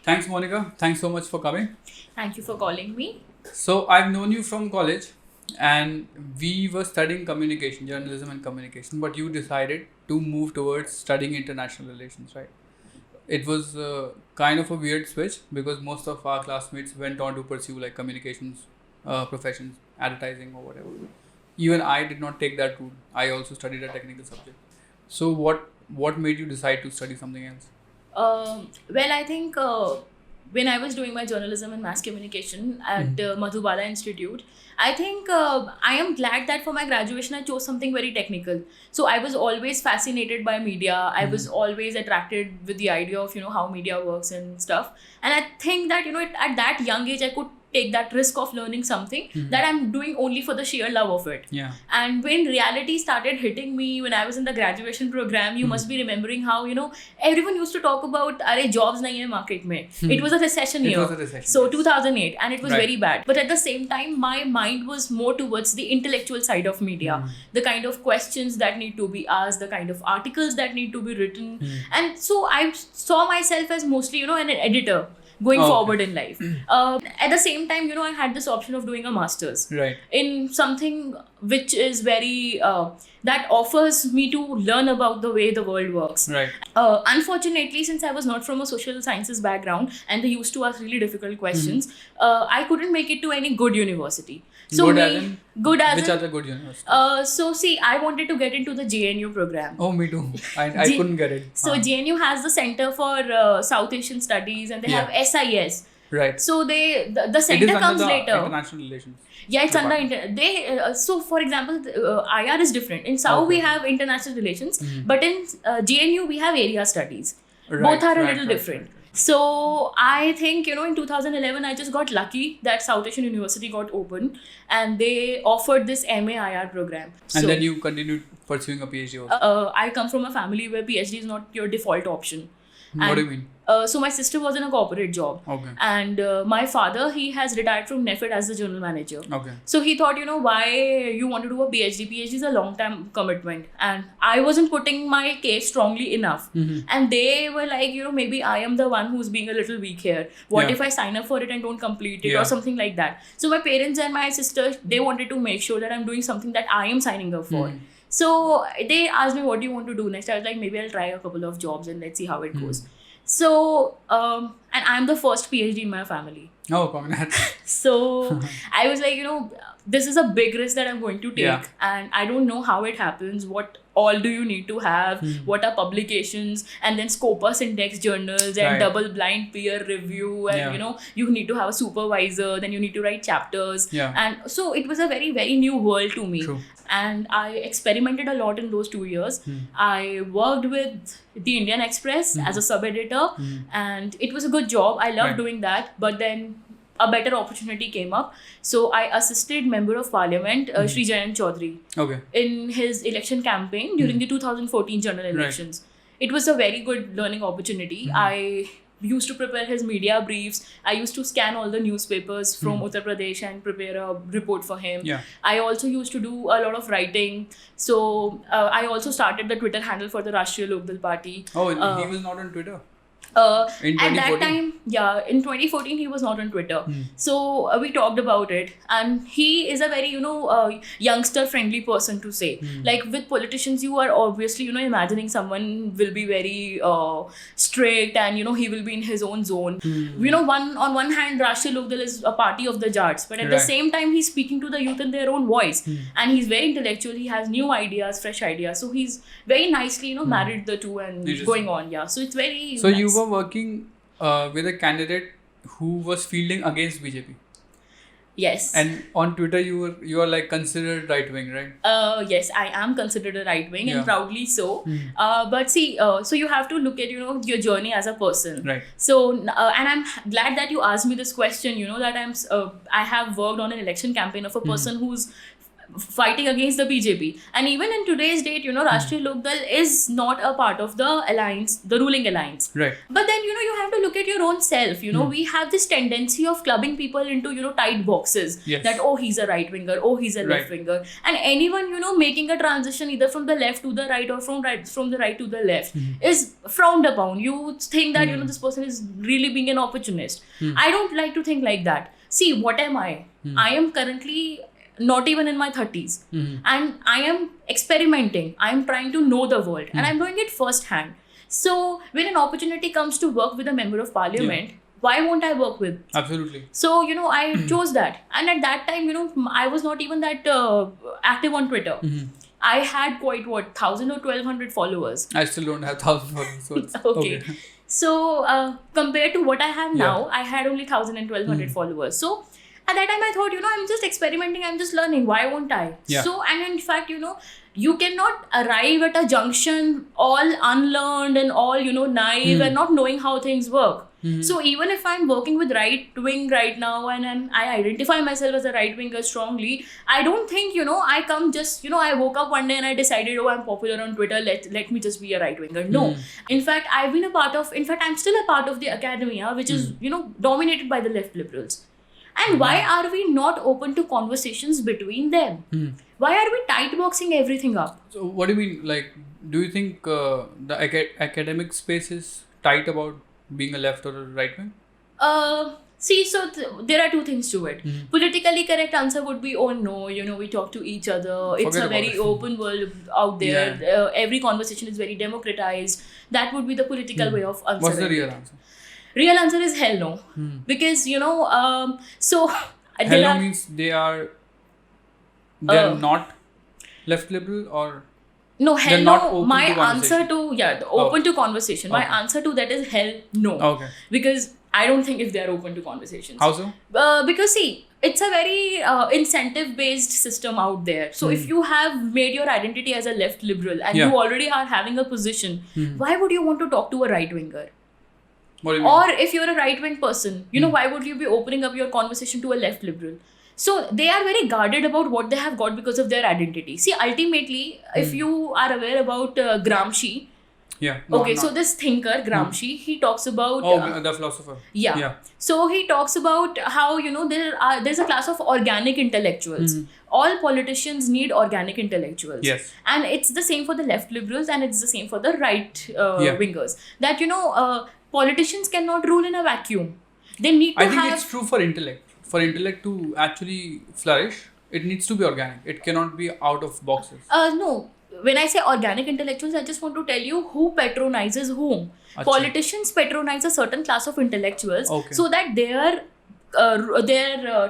Thanks, Monica. Thanks so much for coming. Thank you for calling me. So, I've known you from college and we were studying communication, journalism and communication, but you decided to move towards studying international relations, right? It was kind of a weird switch because most of our classmates went on to pursue like communications professions, advertising, or whatever. Even I did not take that route. I also studied a technical subject. So, what made you decide to study something else? Well, I think when I was doing my journalism and mass communication at Madhubala Institute, I think I am glad that for my graduation I chose something very technical. So I was always fascinated by media. I was always attracted with the idea of how media works and stuff. And I think that at that young age I could take that risk of learning something that I'm doing only for the sheer love of it. Yeah. And when reality started hitting me when I was in the graduation program, you must be remembering how everyone used to talk about "Arey jobs nahi hai market mein." It was a recession It year. was a recession, So yes. 2008, and it was Right. very bad. But at the same time, my mind was more towards the intellectual side of media, the kind of questions that need to be asked, the kind of articles that need to be written, and so I saw myself as mostly an editor going Okay. forward in life. At the same time, I had this option of doing a master's Right. in something which is very that offers me to learn about the way the world works. Right. Unfortunately, since I was not from a social sciences background and they used to ask really difficult questions, I couldn't make it to any good university. So Good me, as in? good as Which in, other good university? so see, I wanted to get into the JNU program. Oh, me too. I G- couldn't get it. So JNU has the Center for South Asian Studies, and they Yeah. have SIS. Right. So the It center is under comes the later. international relations. Yeah, it's under department. so for example, IR is different. In South we Okay. have international relations, but in JNU we have area studies. Right, Both are a right, little right, different. right, right. So I think in 2011 I just got lucky that South Asian University got open and they offered this MAIR program. And So, then you continued pursuing a PhD also. I come from a family where PhD is not your default option. What do you mean? So my sister was in a corporate job. Okay. And my father, he has retired from NEFED as the general manager. Okay. So he thought, why you want to do a PhD? PhD is a long-term commitment. And I wasn't putting my case strongly enough. And they were like, maybe I am the one who's being a little weak here. What Yeah. if I sign up for it and don't complete it Yeah. or something like that? So my parents and my sister, they wanted to make sure that I'm doing something that I am signing up for. So they asked me, what do you want to do next? I was like, maybe I'll try a couple of jobs and let's see how it goes. So, and I'm the first PhD in my family. Oh, congrats. So I was like, this is a big risk that I'm going to take. Yeah. And I don't know how it happens. What all do you need to have? What are publications? And then Scopus Index journals and Right. double blind peer review. And, Yeah. you need to have a supervisor. Then you need to write chapters. Yeah. And so it was a very, very new world to me. True. And I experimented a lot in those 2 years. I worked with the Indian Express as a sub-editor, and it was a good job. I loved Right. doing that, but then a better opportunity came up. So I assisted Member of Parliament, Shri Jayant Chaudhary, Okay. in his election campaign during the 2014 general Right. elections. It was a very good learning opportunity. I used to prepare his media briefs. I used to scan all the newspapers from Uttar Pradesh and prepare a report for him. Yeah. I also used to do a lot of writing. So I also started the Twitter handle for the Rashtriya Lokdal Party. Oh, he was not on Twitter. In At that 2014? time, yeah, in 2014 he was not on Twitter. So we talked about it, and he is a very youngster friendly person to say. Like with politicians, you are obviously imagining someone will be very strict and he will be in his own zone. On one hand, Rashtriya Lokdal is a party of the Jats, but at the Right. same time he's speaking to the youth in their own voice, and he's very intellectual. He has new ideas, fresh ideas. So he's very nicely married the two and Interesting. going on. Yeah, so it's very So you nice. were working with a candidate who was fielding against BJP, Yes. and on Twitter you are like considered right wing, right? Yes, I am considered a right wing Yeah. and proudly so. But see, so you have to look at your journey as a person. Right. So and I'm glad that you asked me this question. That I have worked on an election campaign of a person who's fighting against the BJP. And even in today's date, Rashtriya Lokdal is not a part of the alliance, the ruling alliance. Right. But then, you have to look at your own self. We have this tendency of clubbing people into, tight boxes. Yes. That, oh, he's a right winger, oh, he's a left winger. And anyone, making a transition either from the left to the right or from the right to the left is frowned upon. You think that, this person is really being an opportunist. I don't like to think like that. See, what am I? I am currently not even in my 30s. And I am experimenting. I am trying to know the world. And I'm doing it firsthand. So when an opportunity comes to work with a member of parliament, why won't I work with? Absolutely. So, I chose that. And at that time, I was not even that active on Twitter. I had quite 1,000 or 1,200 followers. I still don't have 1,000 followers. So it's okay. So compared to what I have now, I had only 1,000 and 1,200 followers. So at that time I thought, I'm just experimenting, I'm just learning. Why won't I? Yeah. So, and in fact, you cannot arrive at a junction all unlearned and all, naive and not knowing how things work. So even if I'm working with right wing right now and I identify myself as a right winger strongly, I don't think, I come just, I woke up one day and I decided, oh, I'm popular on Twitter, let me just be a right winger. No. In fact, I'm still a part of the academia, which is, dominated by the left liberals. And why are we not open to conversations between them? Why are we tight boxing everything up? So what do you mean? Like, do you think the academic space is tight about being a left or a right wing? See, so there are two things to it. Politically correct answer would be, oh no, we talk to each other. It's a very open world out there. Yeah. Every conversation is very democratized. That would be the political way of answering. What's the real answer? Real answer is hell no. Because, so... Hell no means they're not left liberal or... No, hell no. My answer to, open to conversation. My answer to that is hell no. Okay. Because I don't think if they are open to conversations. How so? Because see, it's a very incentive-based system out there. So if you have made your identity as a left liberal and you already are having a position, why would you want to talk to a right-winger? What do you mean? Or if you're a right-wing person, why would you be opening up your conversation to a left liberal? So they are very guarded about what they have got because of their identity. See, ultimately, if you are aware about Gramsci, so this thinker, Gramsci, he talks about... the philosopher. Yeah. So he talks about how, there's a class of organic intellectuals. All politicians need organic intellectuals. Yes. And it's the same for the left liberals and it's the same for the right wingers. That, politicians cannot rule in a vacuum. They need to I think it's true for intellect. For intellect to actually flourish, it needs to be organic. It cannot be out of boxes. No. When I say organic intellectuals, I just want to tell you who patronizes whom. Achha. Politicians patronize a certain class of intellectuals so that their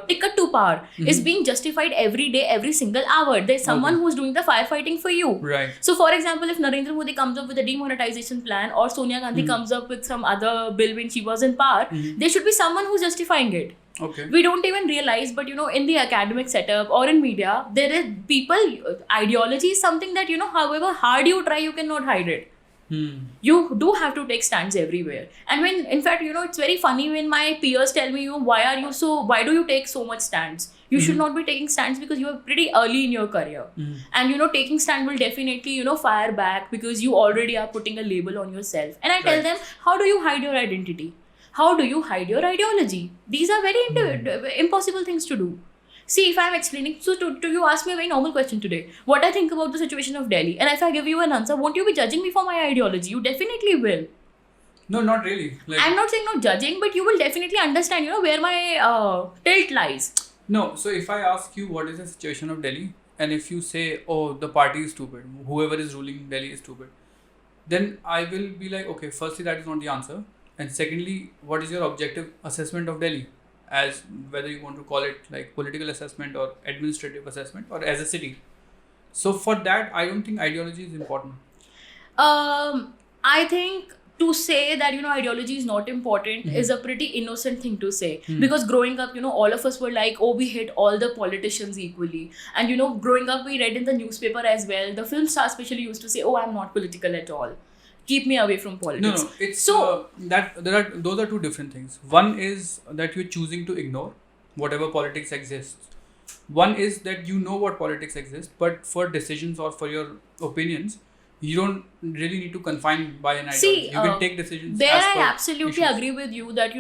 ticket to power is being justified every day, every single hour. There's someone who's doing the firefighting for you. Right. So, for example, if Narendra Modi comes up with a demonetization plan or Sonia Gandhi comes up with some other bill when she was in power, there should be someone who's justifying it. Okay. We don't even realize, but in the academic setup or in media, there is ideology is something that, however hard you try, you cannot hide it. You do have to take stands everywhere. And when, in fact, it's very funny when my peers tell me, why do you take so much stands? You should not be taking stands because you are pretty early in your career. And, taking stand will definitely, fire back because you already are putting a label on yourself. And I tell them, how do you hide your identity? How do you hide your ideology? These are very impossible things to do. See, if I'm explaining, so to you ask me a very normal question today, what I think about the situation of Delhi, and if I give you an answer, won't you be judging me for my ideology? You definitely will. No, not really. I'm not saying not judging, but you will definitely understand, where my tilt lies. No, so if I ask you what is the situation of Delhi, and if you say, oh, the party is stupid, whoever is ruling Delhi is stupid, then I will be like, okay, firstly, that is not the answer. And secondly, what is your objective assessment of Delhi? As whether you want to call it like political assessment or administrative assessment or as a city. So for that, I don't think ideology is important. I think to say that, ideology is not important is a pretty innocent thing to say. Because growing up, all of us were like, oh, we hate all the politicians equally. And, growing up, we read in the newspaper as well. The film star especially used to say, oh, I'm not political at all. Keep me away from politics. No, it's so those are two different things. One is that you're choosing to ignore whatever politics exists. One is that you know what politics exists, but for decisions or for your opinions, you don't really need to confine by an ideology. See, You can take decisions. there as I per absolutely issues. agree with you that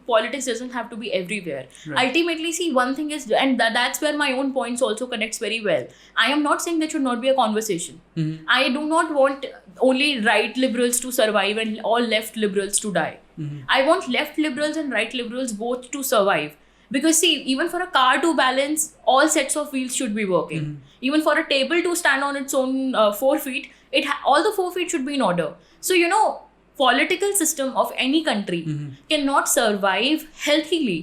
politics doesn't have to be everywhere. Right. Ultimately, see, one thing is, and that's where my own points also connects very well. I am not saying there should not be a conversation. Mhm. I do not want only right liberals to survive and all left liberals to die. Mhm. I want left liberals and right liberals both to survive. Because see, even for a car to balance, all sets of wheels should be working. Mhm. Even for a table to stand on its own 4 feet, all the 4 feet should be in order. So political system of any country Mhm. cannot survive healthily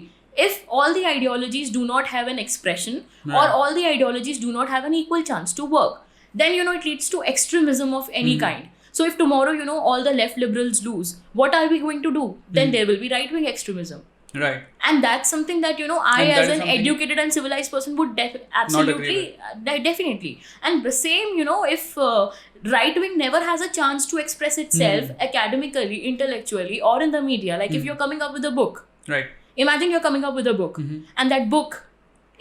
if all the ideologies do not have an expression or Right. all the ideologies do not have an equal chance to work. Then it leads to extremism of any kind. So if tomorrow all the left liberals lose, what are we going to do? Then there will be right wing extremism. Right. And that's something that I And that as is an something- educated and civilized person would absolutely definitely. And the same if right wing never has a chance to express itself academically, intellectually, or in the media, like if you're coming up with a book, Right. imagine you're coming up with a book and that book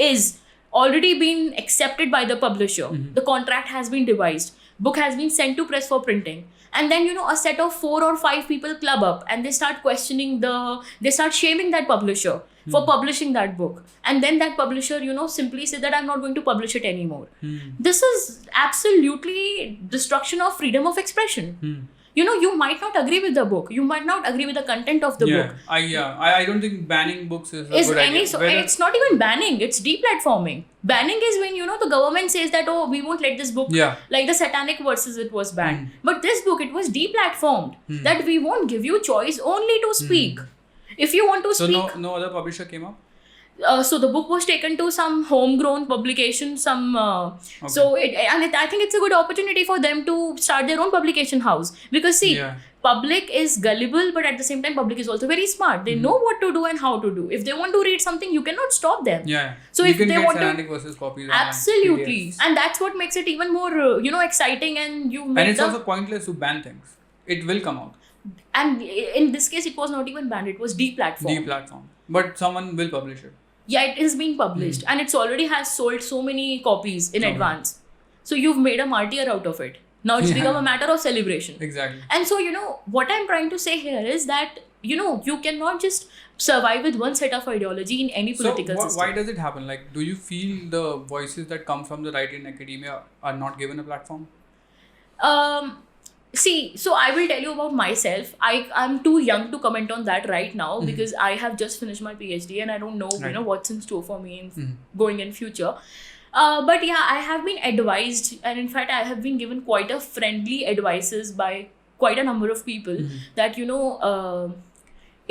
is already been accepted by the publisher, the contract has been devised, book has been sent to press for printing, and then a set of 4 or 5 people club up and they start questioning they start shaming that publisher for publishing that book, and then that publisher simply say that I'm not going to publish it anymore. This is absolutely destruction of freedom of expression. You might not agree with the book, you might not agree with the content of the book. I don't think banning books is a Is good any idea. so Whether- it's not even banning, it's deplatforming. Banning is when the government says that we won't let this book, Yeah. like the Satanic Verses, it was banned, but this book, it was deplatformed, that we won't give you choice only to speak. If you want to So speak, no other publisher came up? so the book was taken to some homegrown publication, so I think it's a good opportunity for them to start their own publication house, because see, Yeah. public is gullible, but at the same time public is also very smart. They know what to do and how to do. If they want to read something, you cannot stop them. Yeah. So you if can they get want to- Satanic Verses copies online, Absolutely. PDFs. And that's what makes it even more exciting, and you make And it's also pointless to ban things. It will come out. and in this case it was not even banned, it was deplatformed. Deplatform. But someone will publish it. Yeah, it is being published and it's already has sold so many copies in Okay. advance. So you've made a martyr out of it. Now it's Yeah. become a matter of celebration. Exactly. And so what I'm trying to say here is that you cannot just survive with one set of ideology in any political So system. why does it happen? Like, do you feel the voices that come from the right in academia are not given a platform? See, so I will tell you about myself. I'm too young to comment on that right now because I have just finished my PhD and I don't know Right. what's in store for me in going in future. But yeah, I have been advised, and in fact I have been given quite a friendly advices by quite a number of people that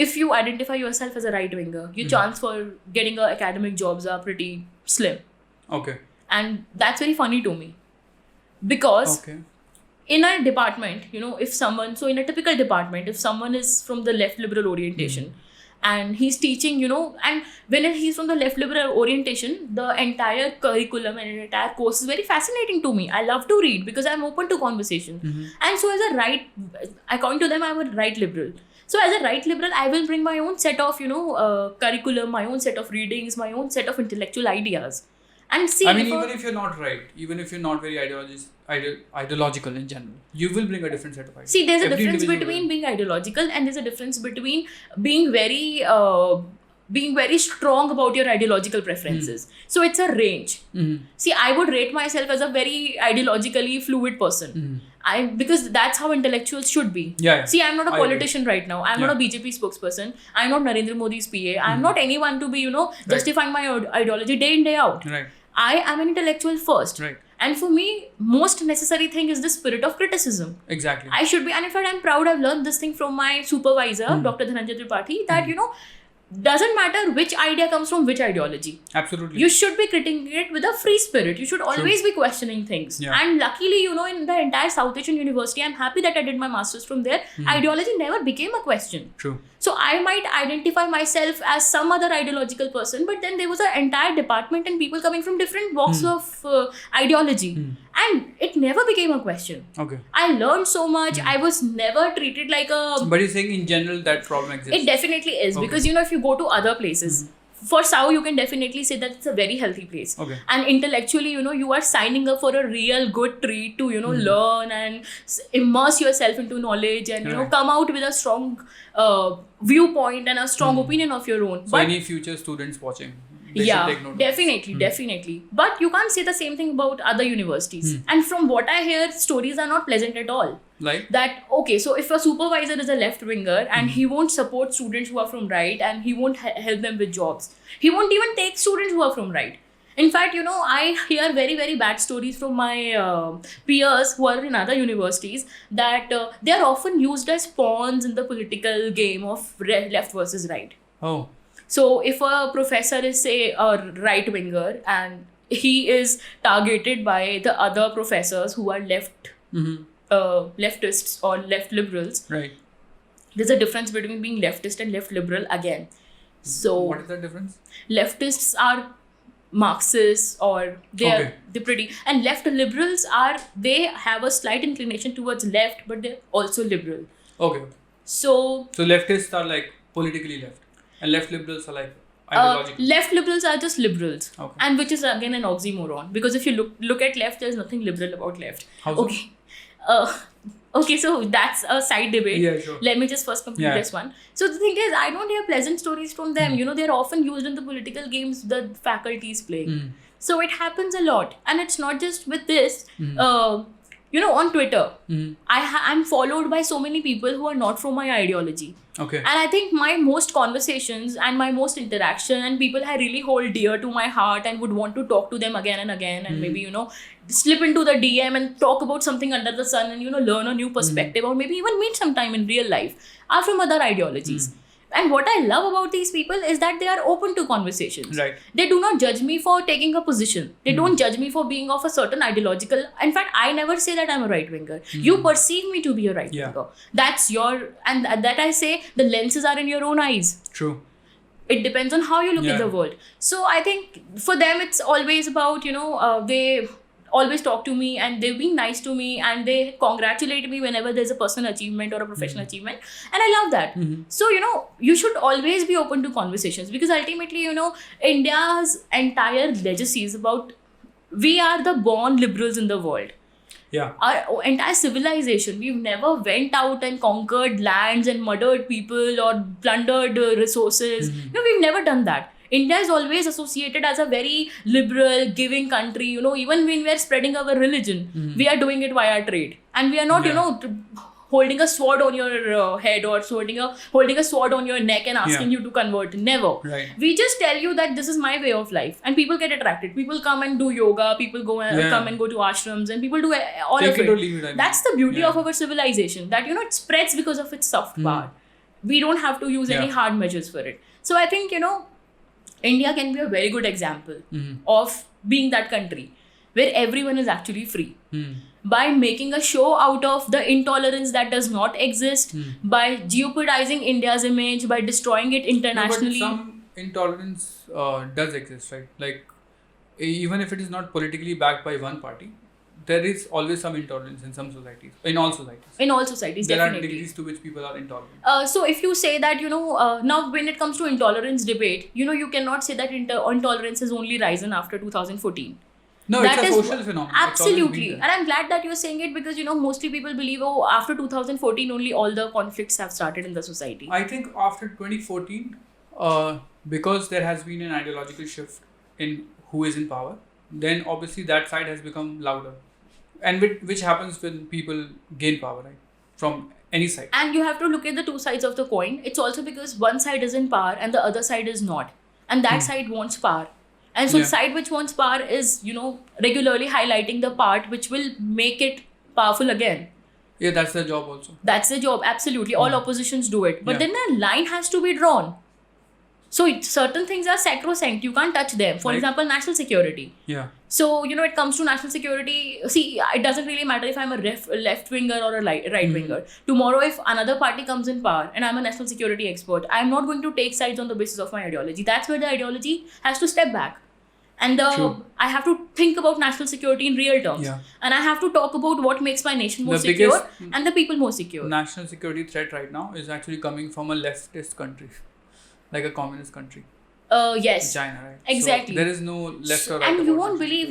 if you identify yourself as a right winger, your chance for getting academic jobs are pretty slim. Okay. And that's very funny to me because Okay. in a department, so in a typical department, if someone is from the left liberal orientation and he's teaching, and when he's from the left liberal orientation, the entire curriculum and entire course is very fascinating to me. I love to read because I'm open to conversation. And so according to them, I'm a right liberal. So as a right liberal, I will bring my own set of, curriculum, my own set of readings, my own set of intellectual ideas. And see, I mean, even if you're not right, even if you're not very ideological in general, you will bring a different set of ideas. See, there's a Every difference individual between will. being ideological and there's a difference between being very strong about your ideological preferences. So it's a range. See, I would rate myself as a very ideologically fluid person. Because that's how intellectuals should be. Yeah. See, I'm not a I agree. politician right now. I'm not a BJP spokesperson. I'm not Narendra Modi's PA. I'm not anyone to be, justifying my ideology day in, day out. Right. I am an intellectual first. Right. And for me, most necessary thing is the spirit of criticism. Exactly. I should be, and in fact, I'm proud I've learned this thing from my supervisor, Dr. Dhananjay Tripathi, that, doesn't matter which idea comes from which ideology. Absolutely. You should be critiquing it with a free spirit. You should always be questioning things. Yeah. And luckily, in the entire South Asian University, I'm happy that I did my master's from there. Ideology never became a question. True. So I might identify myself as some other ideological person, but then there was an entire department and people coming from different walks of ideology. And it never became a question. Okay. I learned so much. I was never treated like a... But you're saying in general that problem exists. It definitely is. Okay. Because, if you go to other places, for Sao, you can definitely say that it's a very healthy place. Okay. And intellectually, you are signing up for a real good treat to, learn and immerse yourself into knowledge and, Right. come out with a strong viewpoint and a strong opinion of your own. So any future students watching, they Yeah, should take note definitely. But you can't say the same thing about other universities. And from what I hear, stories are not pleasant at all. Like? That, okay, so if a supervisor is a left winger and he won't support students who are from right and he won't help them with jobs, he won't even take students who are from right. In fact, I hear very, very bad stories from my peers who are in other universities that they are often used as pawns in the political game of left versus right. Oh. So if a professor is, say, a right winger and he is targeted by the other professors who are leftists or left liberals, Right. there's a difference between being leftist and left liberal again. So What is the difference? leftists are Marxists or they're pretty, and left liberals they have a slight inclination towards left, but they're also liberal. Okay. So leftists are like politically left, and left liberals are like ideologically. left liberals are just liberals, Okay. and which is again an oxymoron, because if you look at left, there's nothing liberal about left. How so? Okay. Okay, so that's a side debate. Yeah, sure. Let me just first complete this one. So the thing is, I don't hear pleasant stories from them. They're often used in the political games the faculties play. So it happens a lot. And it's not just with this. On Twitter, I'm followed by so many people who are not from my ideology. Okay. And I think my most conversations and my most interaction and people I really hold dear to my heart and would want to talk to them again and again and maybe, slip into the DM and talk about something under the sun and, learn a new perspective or maybe even meet sometime in real life are from other ideologies. And what I love about these people is that they are open to conversations. Right. They do not judge me for taking a position. They don't judge me for being of a certain ideological. In fact, I never say that I'm a right winger. You perceive me to be a right winger. That's and that I say the lenses are in your own eyes. True. It depends on how you look at the world. So I think for them, it's always about, they always talk to me and they've been nice to me and they congratulate me whenever there's a personal achievement or a professional achievement. And I love that. So, you should always be open to conversations because ultimately, India's entire legacy is about we are the born liberals in the world. Yeah. Our entire civilization, we've never went out and conquered lands and murdered people or plundered resources. We've never done that. India is always associated as a very liberal, giving country. Even when we are spreading our religion, we are doing it via trade. And we are not, holding a sword on your head or holding a sword on your neck and asking you to convert. Never. Right. We just tell you that this is my way of life. And people get attracted. People come and do yoga. People come and go to ashrams. And people do all Take of it it. or leave it, That's the beauty of our civilization. That, it spreads because of its soft power. We don't have to use any hard measures for it. So I think, India can be a very good example of being that country where everyone is actually free. By making a show out of the intolerance that does not exist, by jeopardizing India's image, by destroying it internationally. No, but some intolerance does exist, right? Like, even if it is not politically backed by one party, there is always some intolerance in some societies, in all societies. In all societies, there definitely. There are degrees to which people are intolerant. So if you say that, now when it comes to intolerance debate, you cannot say that intolerance has only risen after 2014. No, That it's a is social phenomenon. Absolutely. And I'm glad that you're saying it because, mostly people believe, after 2014 only all the conflicts have started in the society. I think after 2014, because there has been an ideological shift in who is in power, then obviously that side has become louder. And which happens when people gain power, right? From any side. And you have to look at the two sides of the coin. It's also because one side is in power and the other side is not. And that side wants power. And so the side which wants power is, regularly highlighting the part which will make it powerful again. Yeah, that's their job also. That's the job, absolutely. All oppositions do it. But then a line has to be drawn. So certain things are sacrosanct. You can't touch them. For example, national security. Yeah. So, it comes to national security. See, it doesn't really matter if I'm a left winger or a right winger. Tomorrow, if another party comes in power and I'm a national security expert, I'm not going to take sides on the basis of my ideology. That's where the ideology has to step back. And I have to think about national security in real terms. Yeah. And I have to talk about what makes my nation more secure and the people more secure. National security threat right now is actually coming from a leftist country, like a communist country. Yes. China, right? Exactly. So there is no left or right. And you about won't it. believe,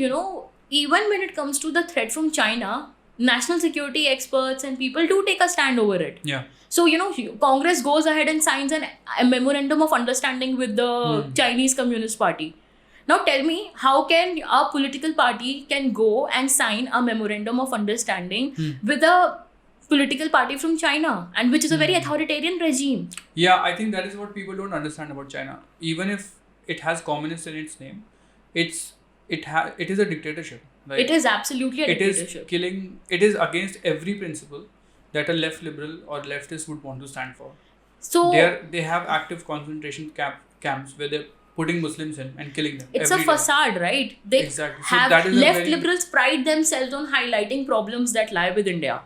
even when it comes to the threat from China, national security experts and people do take a stand over it. Yeah. So, Congress goes ahead and signs a memorandum of understanding with the Chinese Communist Party. Now tell me, how can a political party can go and sign a memorandum of understanding with a political party from China, and which is a very authoritarian regime? Yeah, I think that is what people don't understand about China. Even if it has communist in its name, it is a dictatorship. Like, It is absolutely a it is dictatorship. killing. It is against every principle that a left liberal or leftist would want to stand for. So They have active concentration camps where they're putting Muslims in and killing them. it's a every day. facade, right? They Exactly. So have that is a left very- liberals pride themselves on highlighting problems that lie with India.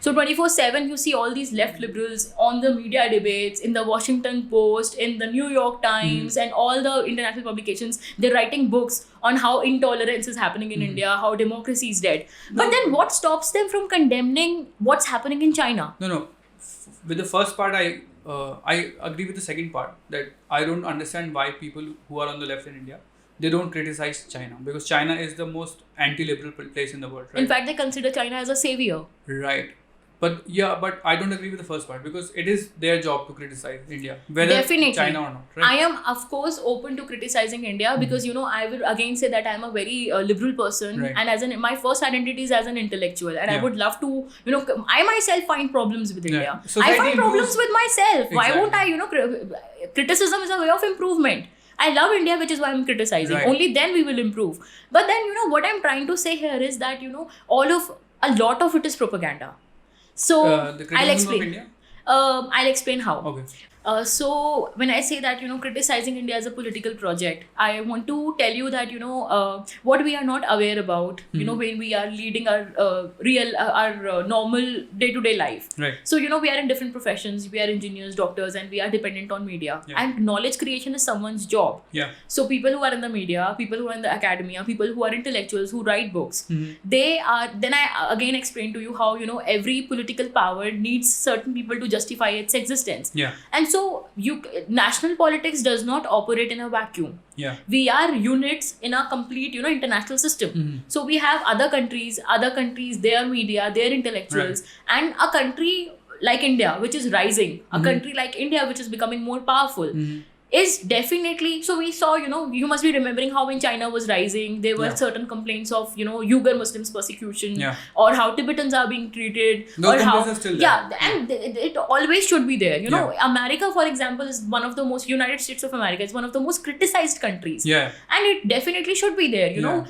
So 24/7 you see all these left liberals on the media debates, in the Washington Post, in the New York Times, and all the international publications. They're writing books on how intolerance is happening in India, how democracy is dead. But then what stops them from condemning what's happening in China? No. With the first part, I agree with the second part, that I don't understand why people who are on the left in India, they don't criticize China, because China is the most anti-liberal place in the world, right? In fact, they consider China as a savior. Right. But I don't agree with the first part, because it is their job to criticize India, whether Definitely. China or not, right? I am, of course, open to criticizing India because, I will again say that I am a very liberal person, Right. and my first identity is as an intellectual, and I Yeah. would love to, I myself find problems with India. I Society find problems improves- with myself. Why Exactly. won't I, criticism is a way of improvement. I love India, which is why I'm criticizing. Right. Only then we will improve. But then, what I'm trying to say here is that, a lot of it is propaganda. So the criticism I'll of explain. India? I'll explain how. Okay. So when I say that, criticizing India as a political project, I want to tell you that, what we are not aware about, when we are leading our normal day-to-day life. Right. So, we are in different professions, we are engineers, doctors, and we are dependent on media. Yeah. And knowledge creation is someone's job. Yeah. So people who are in the media, people who are in the academia, people who are intellectuals, who write books, they are, then I again explain to you how, every political power needs certain people to justify its existence. Yeah. And so national politics does not operate in a vacuum. Yeah. We are units in a complete, international system. So we have other countries, their media, their intellectuals, and a country like India, which is rising, a country like India, which is becoming more powerful, is definitely, so we saw, you must be remembering how when China was rising, there were certain complaints of, Uyghur Muslims persecution, or how Tibetans are being treated, Those or how, complaints are still there. yeah, and it always should be there. Yeah. America, for example, is one of the most, United States of America is one of the most criticized countries. Yeah. And it definitely should be there, you know.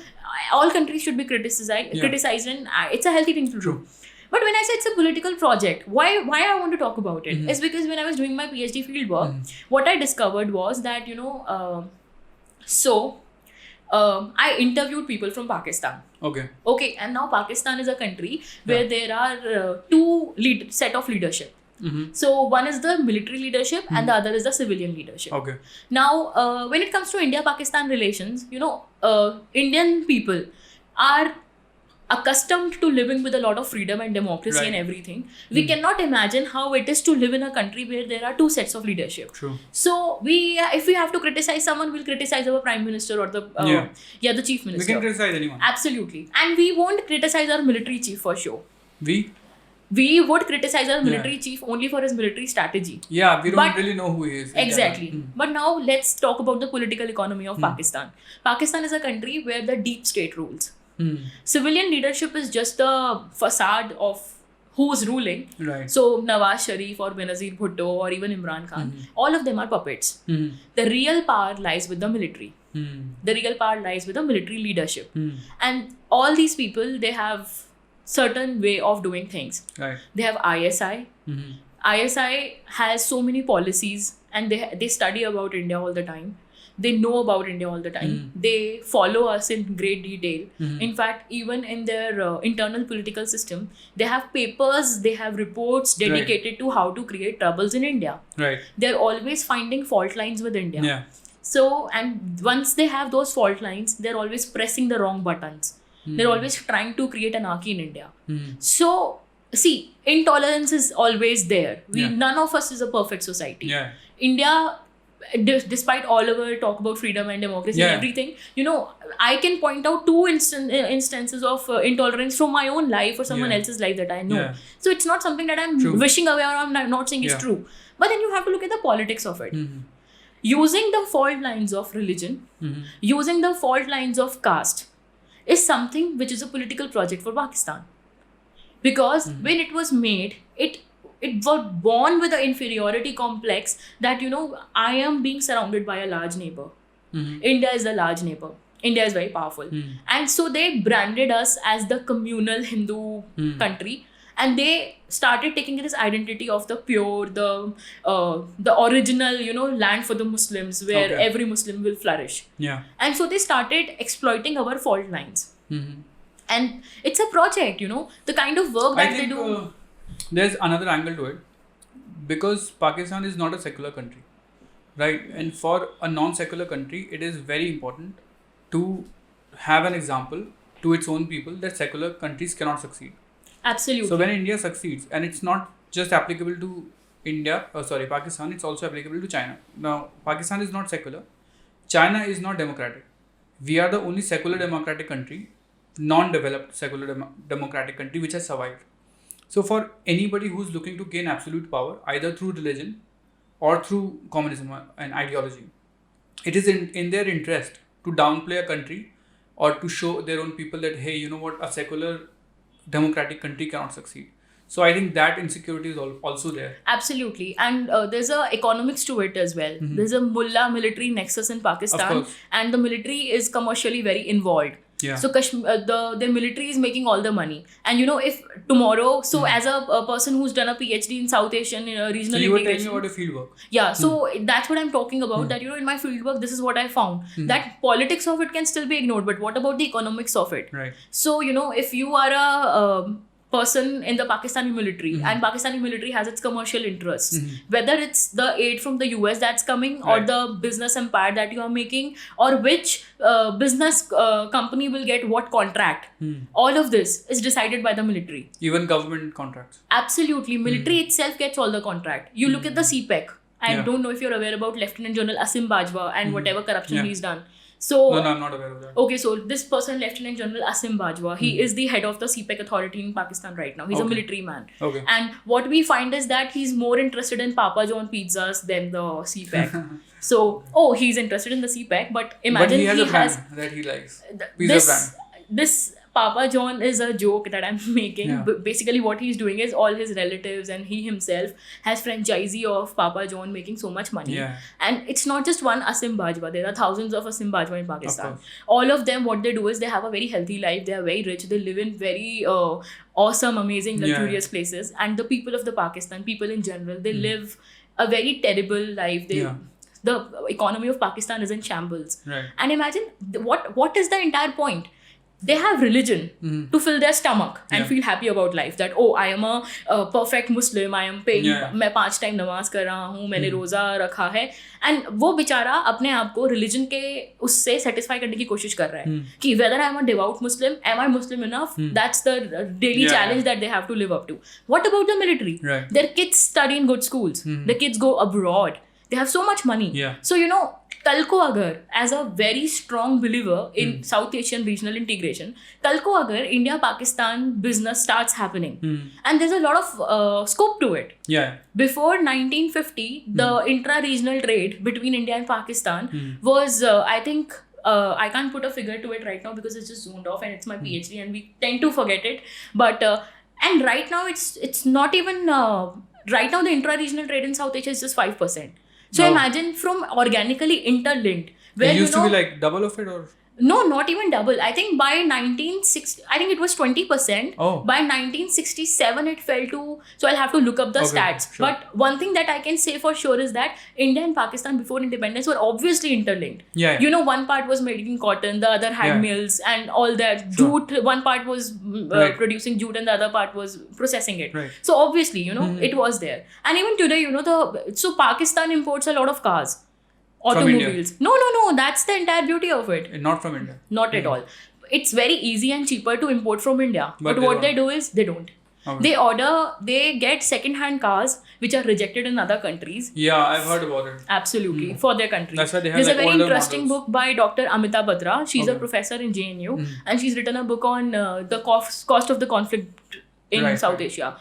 All countries should be criticized, and it's a healthy thing to do. But when I say it's a political project, why I want to talk about it is because when I was doing my PhD fieldwork, what I discovered was that, I interviewed people from Pakistan. Okay, and now Pakistan is a country where there are two set of leadership. So one is the military leadership and the other is the civilian leadership. Okay. Now, when it comes to India-Pakistan relations, Indian people are accustomed to living with a lot of freedom and democracy and everything. We cannot imagine how it is to live in a country where there are two sets of leadership. True. So if we have to criticize someone, we'll criticize our prime minister or the the chief minister. We can criticize anyone. Absolutely. And we won't criticize our military chief for sure. We would criticize our military chief only for his military strategy. Yeah, we don't really know who he is. Exactly. But now let's talk about the political economy of Pakistan. Pakistan is a country where the deep state rules. Civilian leadership is just the facade of who's ruling. Right. So Nawaz Sharif or Benazir Bhutto or even Imran Khan, all of them are puppets. The real power lies with the military. The real power lies with the military leadership. And all these people, they have certain way of doing things. Right. They have ISI. ISI has so many policies and they study about India all the time. They know about India all the time. They follow us in great detail. In fact, even in their internal political system, they have papers, they have reports dedicated to how to create troubles in India. Right. They're always finding fault lines with India. Yeah. So, and once they have those fault lines, they're always pressing the wrong buttons. They're always trying to create anarchy in India. So, see, intolerance is always there. None of us is a perfect society. Yeah. India despite all of our talk about freedom and democracy and Yeah. everything, you know, I can point out two instances of intolerance from my own life or someone Yeah. else's life that I know. Yeah. So it's not something that I'm True. wishing away or I'm not saying Yeah. is true. But then you have to look at the politics of it. Mhm. Using the fault lines of religion, Mhm. using the fault lines of caste is something which is a political project for Pakistan. Because when it was made, it was born with an inferiority complex that, you know, I am being surrounded by a large neighbor. Mhm. India is a large neighbor. India is very powerful. Mhm. And so they branded us as the communal Hindu country. And they started taking this identity of the pure, the original, you know, land for the Muslims, where Okay. every Muslim will flourish. Yeah. And so they started exploiting our fault lines. Mhm. And it's a project, you know, the kind of work I that they think do. there's another angle to it, because Pakistan is not a secular country, right? And for a non-secular country, it is very important to have an example to its own people that secular countries cannot succeed. Absolutely. So when India succeeds, and it's not just applicable to Pakistan, it's also applicable to China. Now, Pakistan is not secular. China is not democratic. We are the only secular democratic country, non-developed secular democratic country which has survived. So for anybody who's looking to gain absolute power, either through religion or through communism and ideology, it is in their interest to downplay a country or to show their own people that, hey, you know what, a secular democratic country cannot succeed. So I think that insecurity is also there. Absolutely. And there's a economics to it as well. Mhm. There's a mullah military nexus in Pakistan. Of course. And the military is commercially very involved. Yeah. So the military is making all the money. And you know, if tomorrow, so as a person who's done a PhD in South Asian So regional you were telling me integration. about your field work. Yeah, so that's what I'm talking about. That, you know, in my fieldwork, this is what I found. That politics of it can still be ignored, but what about the economics of it? Right. So, you know, if you are a person in the Pakistani military and Pakistani military has its commercial interests, whether it's the aid from the US that's coming or Right. the business empire that you are making, or which business company will get what contract, all of this is decided by the military. Even government contracts. Absolutely. Military itself gets all the contract. You look at the CPEC. I Yeah. don't know if you're aware about Lieutenant General Asim Bajwa and whatever corruption Yeah. he's done. So, No, I'm not aware of that. okay, so this person, Lieutenant General Asim Bajwa, he is the head of the CPEC authority in Pakistan right now. He's a Okay. military man. Okay. And what we find is that he's more interested in Papa John pizzas than the CPEC. So, he's interested in the CPEC, but imagine But he has a has brand that he likes. th- Pizza this brand. this Papa John is a joke that I'm making. Yeah. Basically, what he's doing is all his relatives and he himself has franchisee of Papa John making so much money. Yeah. And it's not just one Asim Bajwa. There are thousands of Asim Bajwa in Pakistan. course. All of them, what they do is they have a very healthy life. They are very rich. They live in very awesome, amazing, Yeah. luxurious places. And the people of the Pakistan, people in general, they live a very terrible life. Yeah. The economy of Pakistan is in shambles. Right. And imagine what is the entire point? They have religion to fill their stomach and Yeah. feel happy about life. That, I am a perfect Muslim. I am paying. Yeah. मैं 5 time नमाज कर रहा हूँ. मैंने रोजा रखा है. And वो बेचारा अपने आप को religion के उससे satisfy करने की कोशिश कर रहा है कि whether I am a devout Muslim, am I Muslim enough? That's the daily Yeah. challenge that they have to live up to. What about the military? Right. Their kids study in good schools. Their kids go abroad. They have so much money. Yeah. So, you know, कल को अगर as a very strong believer in South Asian regional integration, कल को अगर India Pakistan business starts happening and there is a lot of scope to it. Yeah. Before 1950, the intra-regional trade between India and Pakistan was, I think, I can't put a figure to it right now because it's just zoned off and it's my PhD and we tend to forget it. But and right now it's not even right now the intra-regional trade in South Asia is just 5%. So No. imagine from organically interlinked, where It used you know, to be like double of it, or no, not even double. I think by 1960, I think it was 20%. Oh. By 1967, it fell to. So I'll have to look up the Okay, stats. sure. But one thing that I can say for sure is that India and Pakistan before independence were obviously interlinked. Yeah. You know, one part was making cotton, the other had Yeah. mills and all that. Sure. Jute, one part was Right. producing jute and the other part was processing it. Right. So obviously, you know, it was there. And even today, you know, so Pakistan imports a lot of cars. Automobiles. No. That's the entire beauty of it. Not from India. Not at all. It's very easy and cheaper to import from India. But But they what they don't. do is they don't. Okay. They get second-hand cars which are rejected in other countries. Yeah, I've heard about it. Absolutely, for their country. That's why they have There's like a very older interesting models. book by Dr. Amita Batra. She's a Okay. professor in JNU, and she's written a book on the cost of the conflict in Right, South right. Asia.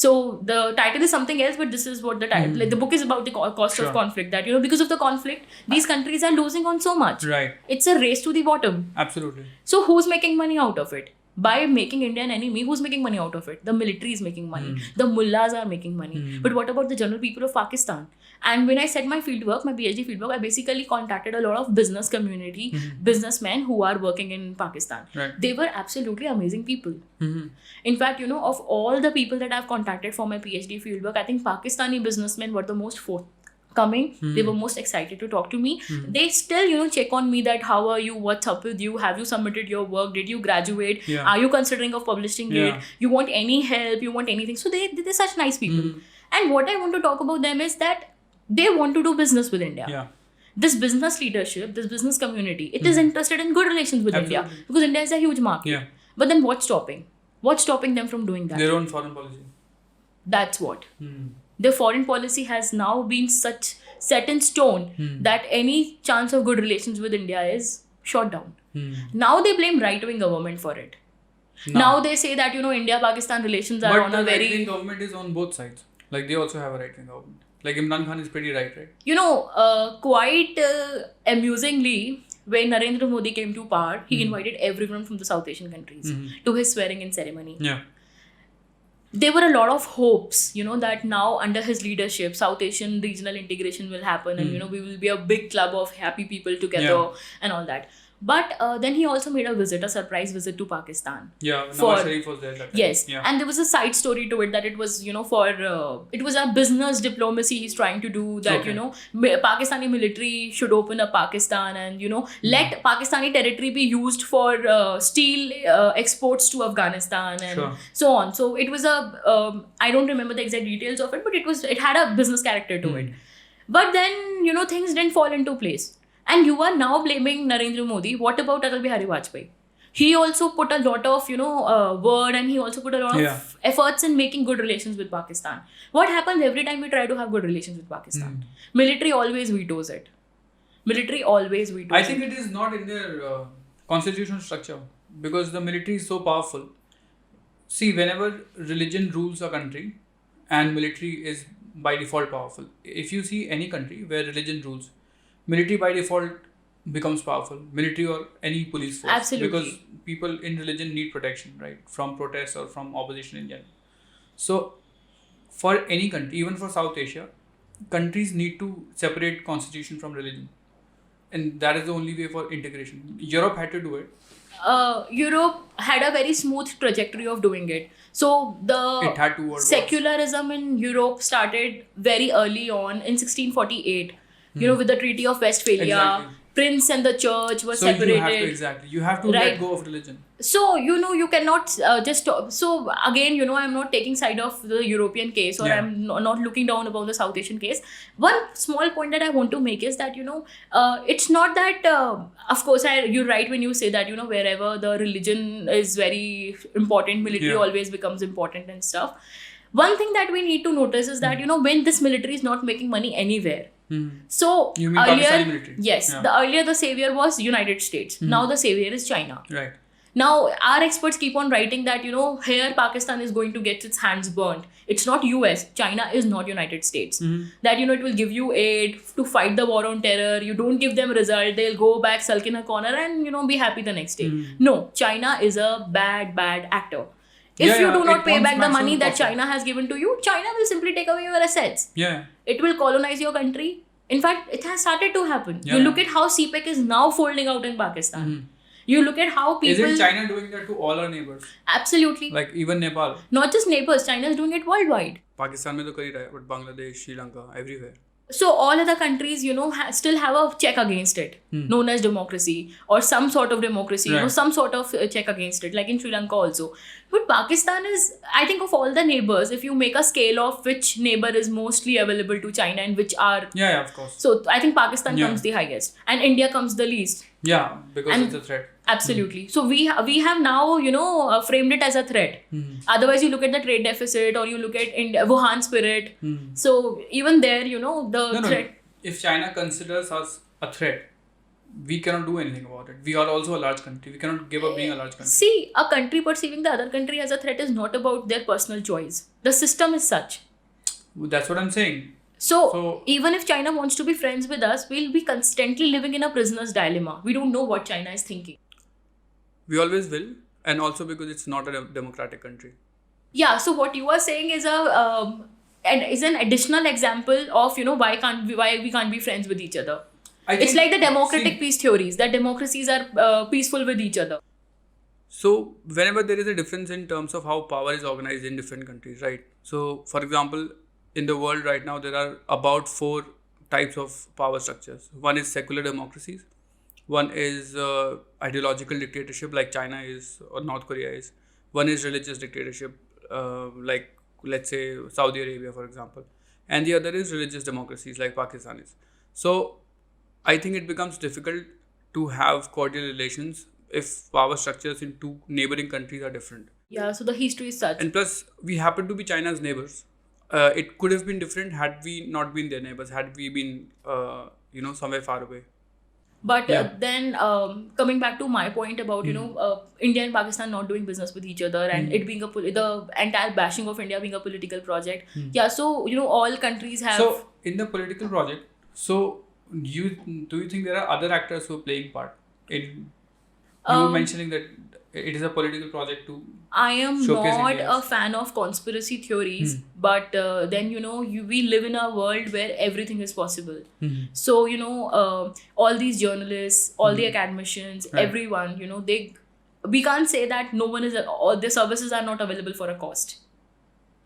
So the title is something else, but this is what the title. Like, the book is about the cost Sure. of conflict. That because of the conflict, these countries are losing on so much. Right. It's a race to the bottom. Absolutely. So who's making money out of it? By making India an enemy, who's making money out of it? The military is making money. The mullahs are making money. But what about the general people of Pakistan? And when I said my fieldwork, my PhD fieldwork, I basically contacted a lot of business community, businessmen who are working in Pakistan. Right. They were absolutely amazing people. In fact, of all the people that I've contacted for my PhD fieldwork, I think Pakistani businessmen were the most forthcoming. They were most excited to talk to me. They still, check on me that how are you, what's up with you, have you submitted your work, did you graduate, Yeah. are you considering of publishing Yeah. it, you want any help, you want anything. So they're such nice people. And what I want to talk about them is that they want to do business with India. Yeah. This business leadership, this business community, it is interested in good relations with India, Absolutely. because India is a huge market. Yeah. But then what's stopping? What's stopping them from doing that? Their own foreign policy. That's what. Their foreign policy has now been such set in stone that any chance of good relations with India is shot down. Now they blame right-wing government for it. Now they say that, India-Pakistan relations are But on the a very... right-wing government is on both sides. Like, they also have a right-wing government. Like, Imran Khan is pretty right? Quite amusingly, when Narendra Modi came to power, he invited everyone from the South Asian countries to his swearing-in ceremony. Yeah. There were a lot of hopes, that now under his leadership, South Asian regional integration will happen and, we will be a big club of happy people together and all that. But then he also made a surprise visit to Pakistan. Yeah, For- Nawaz Sharif was there that time. Yes, Yeah. and there was a side story to it that it was, it was a business diplomacy he's trying to do that, Okay. Pakistani military should open up Pakistan and, let Pakistani territory be used for steel exports to Afghanistan and Sure. so on. So it was I don't remember the exact details of it, but it had a business character to it. But then, things didn't fall into place. And you are now blaming Narendra Modi. What about Atal Bihari Vajpayee? He also put a lot of, word, and he also put a lot of efforts in making good relations with Pakistan. What happens every time we try to have good relations with Pakistan? Military always vetoes it. I think it is not in their constitutional structure because the military is so powerful. See, whenever religion rules a country and military is by default powerful. If you see any country where religion rules, military by default becomes powerful. Military or any police force. Absolutely. Because people in religion need protection, right? From protests or from opposition in general. So, for any country, even for South Asia, countries need to separate constitution from religion. And that is the only way for integration. Europe had to do it. Europe had a very smooth trajectory of doing it. So It had to the work. secularism in Europe started very early on in 1648. With the Treaty of Westphalia, Exactly. Prince and the church were So separated. you have to Right. let go of religion. So, you cannot just stop. So, again, I'm not taking side of the European case or Yeah. I'm not looking down about the South Asian case. One small point that I want to make is that, it's not that, of course, you're right when you say that, wherever the religion is very important, military Yeah. always becomes important and stuff. One thing that we need to notice is that, when this military is not making money anywhere. So, You mean earlier, Pakistani military? yes, Yeah. earlier the savior was United States. Now the savior is China. Right. Now, our experts keep on writing that, here Pakistan is going to get its hands burnt. It's not US. China is not United States. That, it will give you aid to fight the war on terror. You don't give them result. They'll go back, sulk in a corner and, be happy the next day. No, China is a bad actor. If you do not pay back the money that China has given to you, China will simply take away your assets. Yeah. It will colonize your country. In fact, it has started to happen. Yeah. You look at how CPEC is now folding out in Pakistan. You look at how people... Isn't China doing that to all our neighbors? Absolutely. Like even Nepal. Not just neighbors, China is doing it worldwide. Pakistan mein to kar hi raha hai, but Bangladesh, Sri Lanka, everywhere. So all other countries, still have a check against it, known as democracy or some sort of democracy, Right. some sort of check against it, like in Sri Lanka also. But Pakistan is, I think of all the neighbors, if you make a scale of which neighbor is mostly available to China and which are... Yeah, of course. So I think Pakistan Yeah. comes the highest and India comes the least. Yeah, because And- it's a threat. Absolutely. So we have now, framed it as a threat. Otherwise, you look at the trade deficit, or you look at Wuhan spirit. So even there, the No. threat. If China considers us a threat, we cannot do anything about it. We are also a large country. We cannot give up being a large country. See, a country perceiving the other country as a threat is not about their personal choice. The system is such. That's what I'm saying. So even if China wants to be friends with us, we'll be constantly living in a prisoner's dilemma. We don't know what China is thinking. We always will, and also because it's not a democratic country. Yeah. So what you are saying is an additional example of why we can't be friends with each other. It's like the democratic peace theories, that democracies are peaceful with each other. So whenever there is a difference in terms of how power is organized in different countries, right? So for example, in the world right now, there are about 4 types of power structures. One is secular democracies. One is ideological dictatorship, like China is or North Korea is. One is religious dictatorship, like let's say Saudi Arabia, for example. And the other is religious democracies, like Pakistan is. So I think it becomes difficult to have cordial relations if power structures in 2 neighboring countries are different. Yeah, so the history is such. And plus, we happen to be China's neighbors. It could have been different had we not been their neighbors, had we been, somewhere far away. But then coming back to my point about India and Pakistan not doing business with each other, and it being the entire bashing of India being a political project. Yeah, so all countries have. So in the political project, do you think there are other actors who are playing part in? You were mentioning that it is a political project too. I am not a fan of conspiracy theories, but then we live in a world where everything is possible. So all these journalists, all the academicians, everyone, we can't say that no one is, all the services are not available for a cost.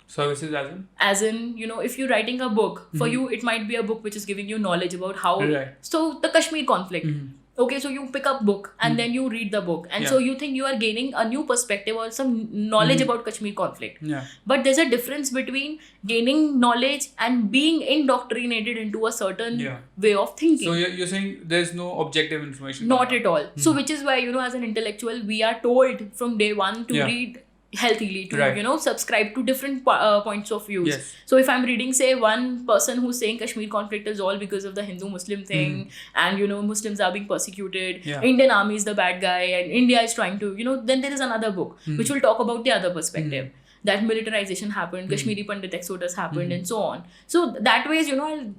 Services as in if you're writing a book, for you it might be a book which is giving you knowledge about how. So the Kashmir conflict. Okay, so you pick up book and then you read the book, and so you think you are gaining a new perspective or some knowledge about Kashmir conflict. But there's a difference between gaining knowledge and being indoctrinated into a certain way of thinking. So you're saying there's no objective information? Not at all. So which is why as an intellectual we are told from day one to read healthily, to subscribe to different points of views. So if I'm reading, say, one person who's saying Kashmir conflict is all because of the Hindu-Muslim thing, and Muslims are being persecuted, Indian army is the bad guy, and India is trying to, then there is another book which will talk about the other perspective, that militarization happened, Kashmiri Pandit exodus happened, and so on. So that way,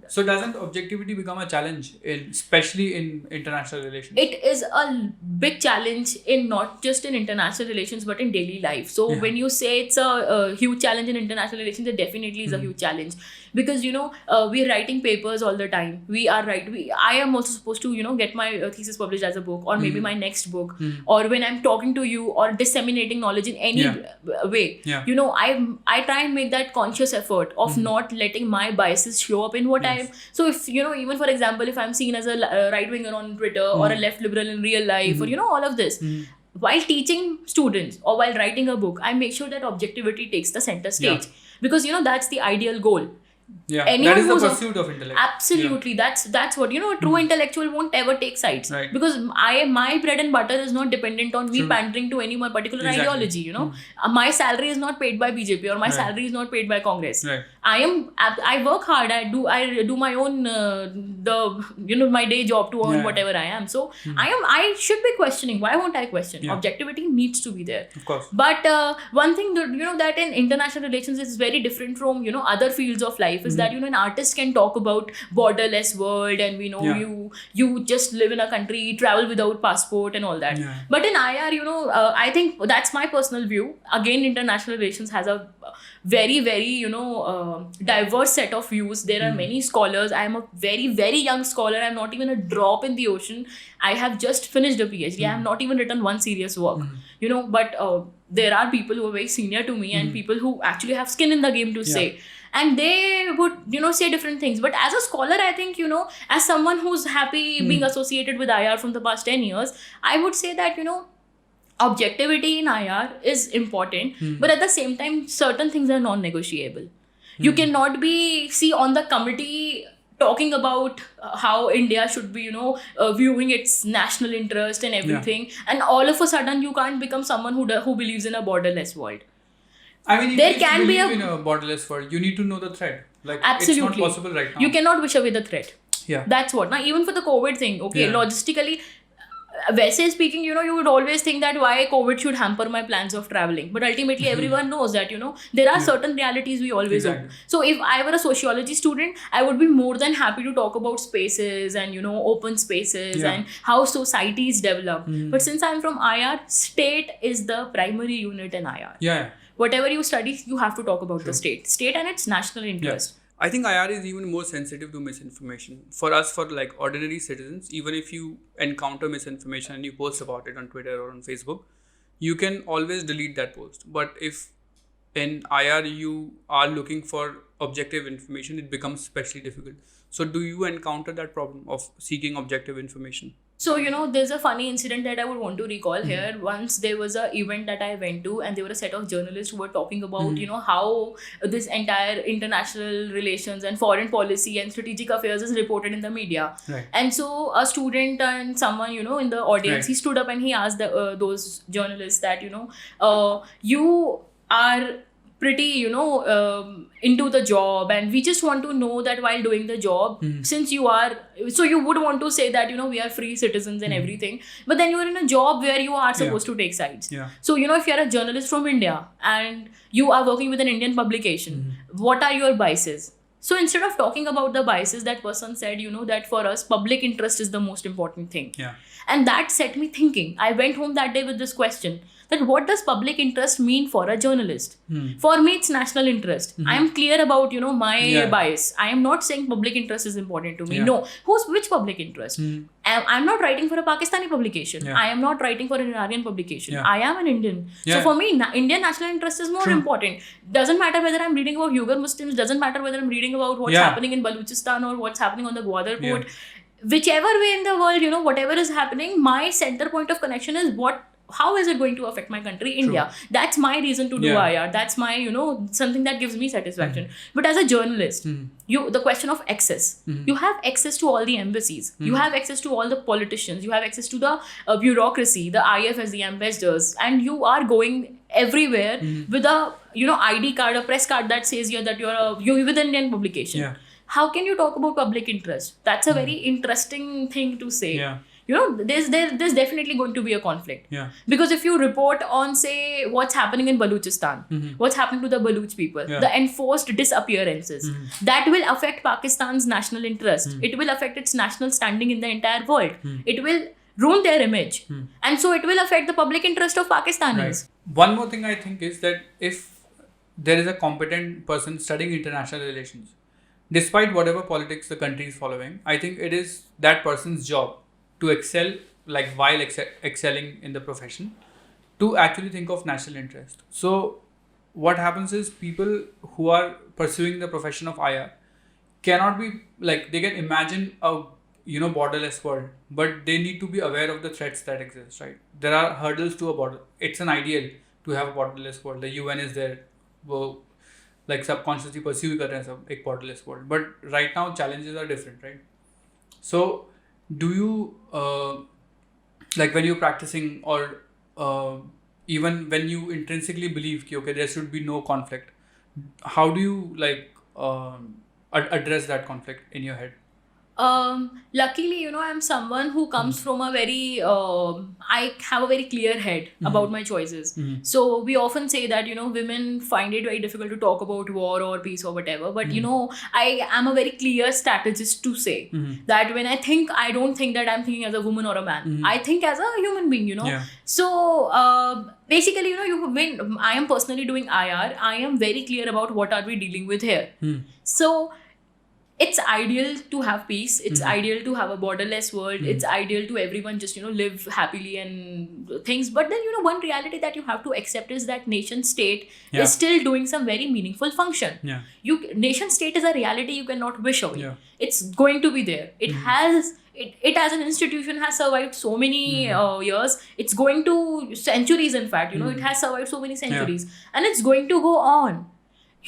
So doesn't objectivity become a challenge, especially in international relations? It is a big challenge in not just in international relations, but in daily life. So when you say it's a huge challenge in international relations, it definitely is a huge challenge. Because we're writing papers all the time. I am also supposed to get my thesis published as a book, or maybe my next book, or when I'm talking to you or disseminating knowledge in any way. I try and make that conscious effort of not letting my biases show up in what I am. So if even for example, if I'm seen as a right winger on Twitter or a left liberal in real life, or all of this. While teaching students or while writing a book, I make sure that objectivity takes the center stage, because that's the ideal goal. That is the pursuit of intellect. Absolutely. That's what a true intellectual won't ever take sides, because my bread and butter is not dependent on me pandering to any one particular ideology. My salary is not paid by BJP, or my salary is not paid by Congress. I work hard. I do my own my day job to earn whatever I am. So I should be questioning. Why won't I question? Objectivity needs to be there, of course. But one thing that that in international relations is very different from other fields of life, is that an artist can talk about borderless world, and we know you just live in a country, travel without passport and all that. But in IR, I think that's my personal view. Again, international relations has a very, very diverse set of views. There are many scholars. I am a very, very young scholar. I'm not even a drop in the ocean. I have just finished a PhD. I have not even written one serious work. But there are people who are very senior to me, and people who actually have skin in the game to say. And they would, say different things. But as a scholar, I think, as someone who's happy being associated with IR from the past 10 years, I would say that, objectivity in IR is important. But at the same time, certain things are non-negotiable. You cannot be, on the committee talking about how India should be, viewing its national interest and everything, and all of a sudden you can't become someone who believes in a borderless world. I mean, There if can you be believe in a borderless world, you need to know the threat. Like, Absolutely. it's not possible right now. You cannot wish away the threat. Yeah. That's what. Now, even for the COVID thing, okay, Yeah. logistically, Vese speaking, you would always think that why COVID should hamper my plans of traveling. But ultimately, everyone knows that, there are certain realities we always Exactly. own. So if I were a sociology student, I would be more than happy to talk about spaces and, open spaces Yeah. and how societies develop. But since I'm from IR, state is the primary unit in IR. Yeah. Whatever you study, you have to talk about the state and its national interest. I think IR is even more sensitive to misinformation. For us, for like ordinary citizens, even if you encounter misinformation and you post about it on Twitter or on Facebook, you can always delete that post. But if in IR you are looking for objective information, it becomes especially difficult. So do you encounter that problem of seeking objective information? So, there's a funny incident that I would want to recall here. Once there was an event that I went to, and there were a set of journalists who were talking about, how this entire international relations and foreign policy and strategic affairs is reported in the media. Right. And so a student and someone, in the audience, Right. he stood up and he asked those journalists that, you are pretty, into the job, and we just want to know that while doing the job, since you are, so you would want to say that, we are free citizens and everything, but then you're in a job where you are supposed to take sides. Yeah. So, if you're a journalist from India and you are working with an Indian publication, what are your biases? So instead of talking about the biases, that person said, that for us, public interest is the most important thing. Yeah. And that set me thinking. I went home that day with this question, that what does public interest mean for a journalist? For me, it's national interest. I am clear about, my bias. I am not saying public interest is important to me. Yeah. No. Which public interest? I'm not writing for a Pakistani publication. Yeah. I am not writing for an Iranian publication. Yeah. I am an Indian. Yeah. So for me, Indian national interest is more important. Doesn't matter whether I'm reading about Uyghur Muslims, doesn't matter whether I'm reading about what's happening in Baluchistan or what's happening on the Gwadar port. Whichever way in the world, whatever is happening, my center point of connection is how is it going to affect my country, India? That's my reason to do IR. That's my, something that gives me satisfaction. But as a journalist, the question of access, you have access to all the embassies, you have access to all the politicians, you have access to the bureaucracy, the IFS, the ambassadors, and you are going everywhere with a, ID card, a press card that says that you're with an Indian publication. Yeah. How can you talk about public interest? That's a very interesting thing to say. Yeah. There's definitely going to be a conflict. Yeah. Because if you report on, say, what's happening in Baluchistan, what's happening to the Baluch people, the enforced disappearances, that will affect Pakistan's national interest. It will affect its national standing in the entire world. It will ruin their image. And so it will affect the public interest of Pakistanis. Right. One more thing I think is that if there is a competent person studying international relations, despite whatever politics the country is following, I think it is that person's job to excel, like while excelling in the profession, to actually think of national interest. So what happens is people who are pursuing the profession of IR cannot be like, they can imagine a borderless world, but they need to be aware of the threats that exist, right? There are hurdles to a border. It's an ideal to have a borderless world. The UN is there, like subconsciously pursue kar rahe hain sab ek borderless world, but right now challenges are different, right? So do you like when you're practicing or even when you intrinsically believe ki, okay, there should be no conflict, how do you like address that conflict in your head? Luckily, I'm someone who comes from a very, I have a very clear head about my choices. So we often say that, women find it very difficult to talk about war or peace or whatever. But, I am a very clear strategist to say that when I think, I don't think that I'm thinking as a woman or a man. I think as a human being, Yeah. So, basically, when I am personally doing IR, I am very clear about what are we dealing with here. So, it's ideal to have peace. It's ideal to have a borderless world. It's ideal to everyone just, live happily and things. But then, one reality that you have to accept is that nation state is still doing some very meaningful function. Yeah. Nation state is a reality you cannot wish away. Yeah. It's going to be there. It has... It as an institution has survived so many years. It's going to centuries, in fact. It has survived so many centuries. And it's going to go on.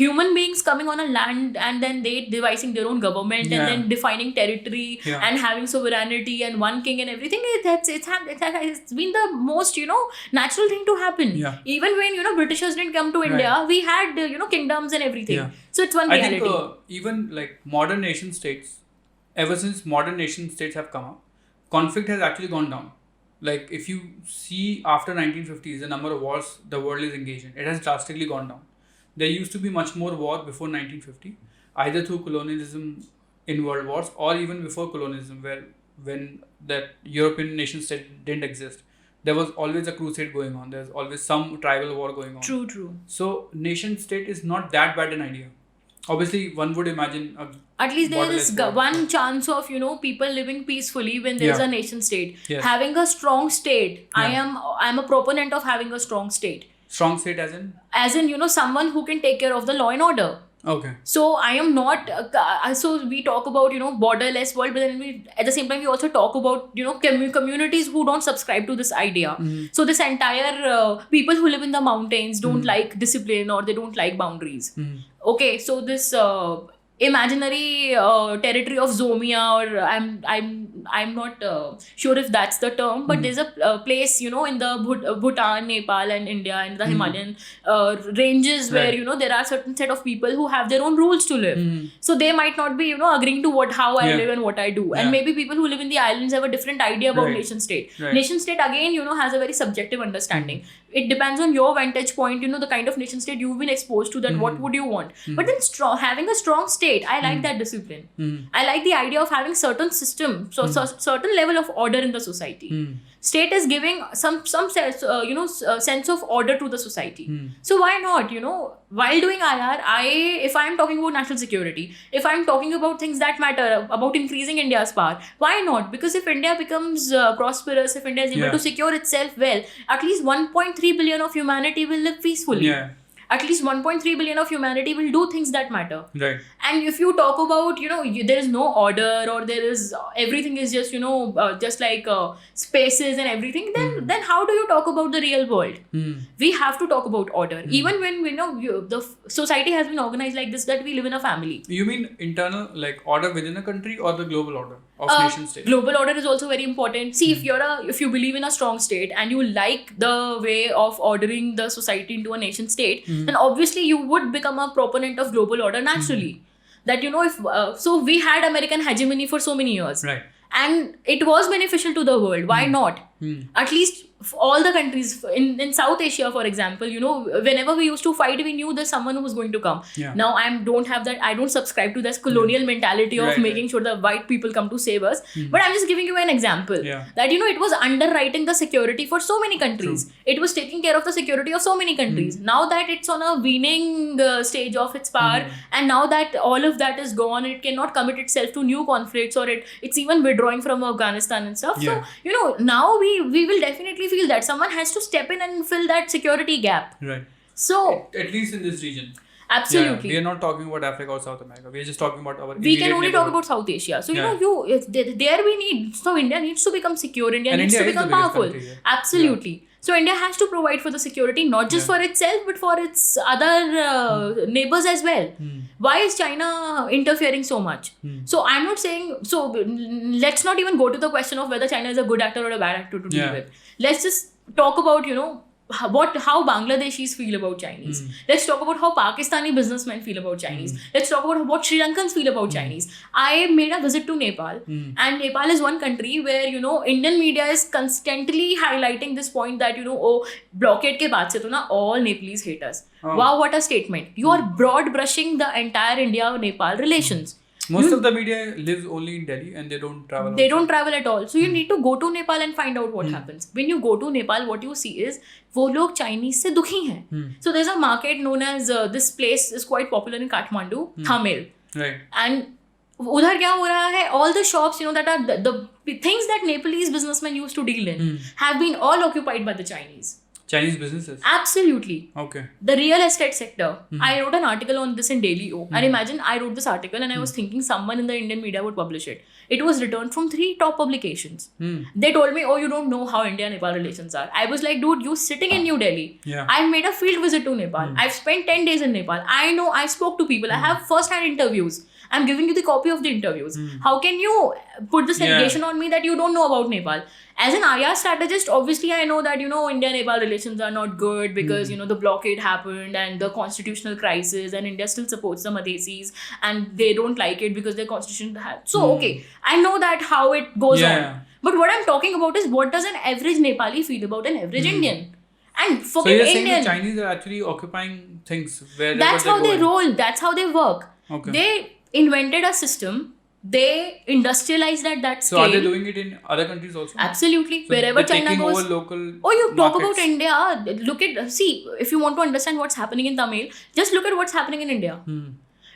human beings coming on a land and then they devising their own government Yeah. and then defining territory Yeah. and having sovereignty and one king and everything. It's been the most, you know, natural thing to happen. Yeah. Even when, you know, Britishers didn't come to India, we had, you know, kingdoms and everything. Yeah. So it's one I reality. think even like modern nation states, ever since modern nation states have come up, conflict has actually gone down. Like if you see after 1950s, the number of wars the world is engaged in, it has drastically gone down. There used to be much more war before 1950, either through colonialism in world wars or even before colonialism, where when that European nation state didn't exist, there was always a crusade going on. There's always some tribal war going on. True. So nation state is not that bad an idea. Obviously, one would imagine At least there is borderless war. one chance of, you know, people living peacefully when there is Yeah. a nation state. Yes. Having a strong state. Yeah. I'm a proponent of having a strong state. Strong state as in You know, someone who can take care of the law and order. okay. So I am not. So we talk about, you know, borderless world, but then we at the same time we also talk about, you know, communities who don't subscribe to this idea. So this entire people who live in the mountains don't like discipline or they don't like boundaries. Okay, so this imaginary territory of Zomia, or I'm not sure if that's the term, but there's a place, you know, in the Bhutan, Nepal and India and the Himalayan ranges where, Right. you know, there are certain set of people who have their own rules to live. So they might not be, you know, agreeing to how I Yeah. live and what I do. Yeah. And maybe people who live in the islands have a different idea about Right. nation state. Right. Nation state again, you know, has a very subjective understanding. It depends on your vantage point, you know, the kind of nation state you've been exposed to, that what would you want. But then having a strong state, I like that discipline. I like the idea of having certain system, so certain level of order in the society. State is giving some sense, sense of order to the society. So why not, you know, while doing IR, if I'm talking about national security, if I'm talking about things that matter, about increasing India's power, why not? Because if India becomes prosperous, if India is able Yeah. to secure itself well, at least 1.3 billion of humanity will live peacefully. Yeah. At least 1.3 billion of humanity will do things that matter. Right. And if you talk about, you know, there is no order, or there is everything is just, you know, just like spaces and everything, then how do you talk about the real world? We have to talk about order. Even when we know the society has been organized like this, that we live in a family. You mean internal, like order within a country, or the global order of nation state? Global order is also very important. See, if you believe in a strong state and you like the way of ordering the society into a nation state, then obviously you would become a proponent of global order naturally. That, you know, if so we had American hegemony for so many years, Right. and it was beneficial to the world. Why not? At least all the countries in South Asia, for example, you know, whenever we used to fight, we knew there's someone who was going to come. Yeah. Now I don't subscribe to this colonial mentality of Right, making sure the white people come to save us. But I'm just giving you an example. Yeah. That, you know, it was underwriting the security for so many countries. It was taking care of the security of so many countries. Now that it's on a waning stage of its power, and now that all of that is gone, it cannot commit itself to new conflicts, or it's even withdrawing from Afghanistan and stuff. Yeah. So, you know, now we will definitely feel that someone has to step in and fill that security gap. Right. So At least in this region. absolutely. Yeah, we are not talking about Africa or South America. We are just talking about our We can immediate only talk neighborhood. about South Asia. So, you Yeah. know, there we need. So, India needs to become secure. India And needs India to is the become biggest powerful. country, yeah. Absolutely. So, India has to provide for the security, not just Yeah. for itself, but for its other neighbors as well. Why is China interfering so much? So, I'm not saying. So, let's not even go to the question of whether China is a good actor or a bad actor to deal Yeah. with. Let's just talk about, you know, how Bangladeshis feel about Chinese. Let's talk about how Pakistani businessmen feel about Chinese. Let's talk about what Sri Lankans feel about Chinese. I made a visit to Nepal, and Nepal is one country where, you know, Indian media is constantly highlighting this point that, you know, oh, blockade ke baad se to na all Nepalese hate us. Oh. Wow, what a statement. You are broad brushing the entire India-Nepal relations. Most of the media lives only in Delhi, and they don't travel. They outside. don't travel at all. So you need to go to Nepal and find out what happens. When you go to Nepal, what you see is वो लोग Chinese से दुखी हैं. So there's a market known as this place is quite popular in Kathmandu, Thamel. Right. And उधर क्या हो रहा है? All the shops, you know, that are the things that Nepalese businessmen used to deal in have been all occupied by the Chinese. Chinese businesses. Absolutely. Okay. The real estate sector. I wrote an article on this in Daily O. And imagine I wrote this article and I was thinking someone in the Indian media would publish it. It was returned from 3 top publications. They told me, oh, you don't know how India-Nepal relations are. I was like, dude, you sitting in New Delhi. Yeah. I made a field visit to Nepal. I've spent 10 days in Nepal. I know, I spoke to people. I have first-hand interviews. I'm giving you the copy of the interviews. How can you put this allegation on me that you don't know about Nepal? As an IR strategist, obviously I know that, India-Nepal relations are not good because, the blockade happened and the constitutional crisis, and India still supports the Madhesis and they don't like it because their constitution So, okay, I know that how it goes on. But what I'm talking about is, what does an average Nepali feel about an average Indian? And so fucking you're saying Indian. the Chinese are actually occupying things wherever That's how they roll. That's how they work. Okay. They invented a system. They industrialized at that scale. So are they doing it in other countries also? Absolutely. So wherever they're China taking goes. over local Oh, you talk markets. about India. Look at, see, if you want to understand what's happening in Tamil, just look at what's happening in India.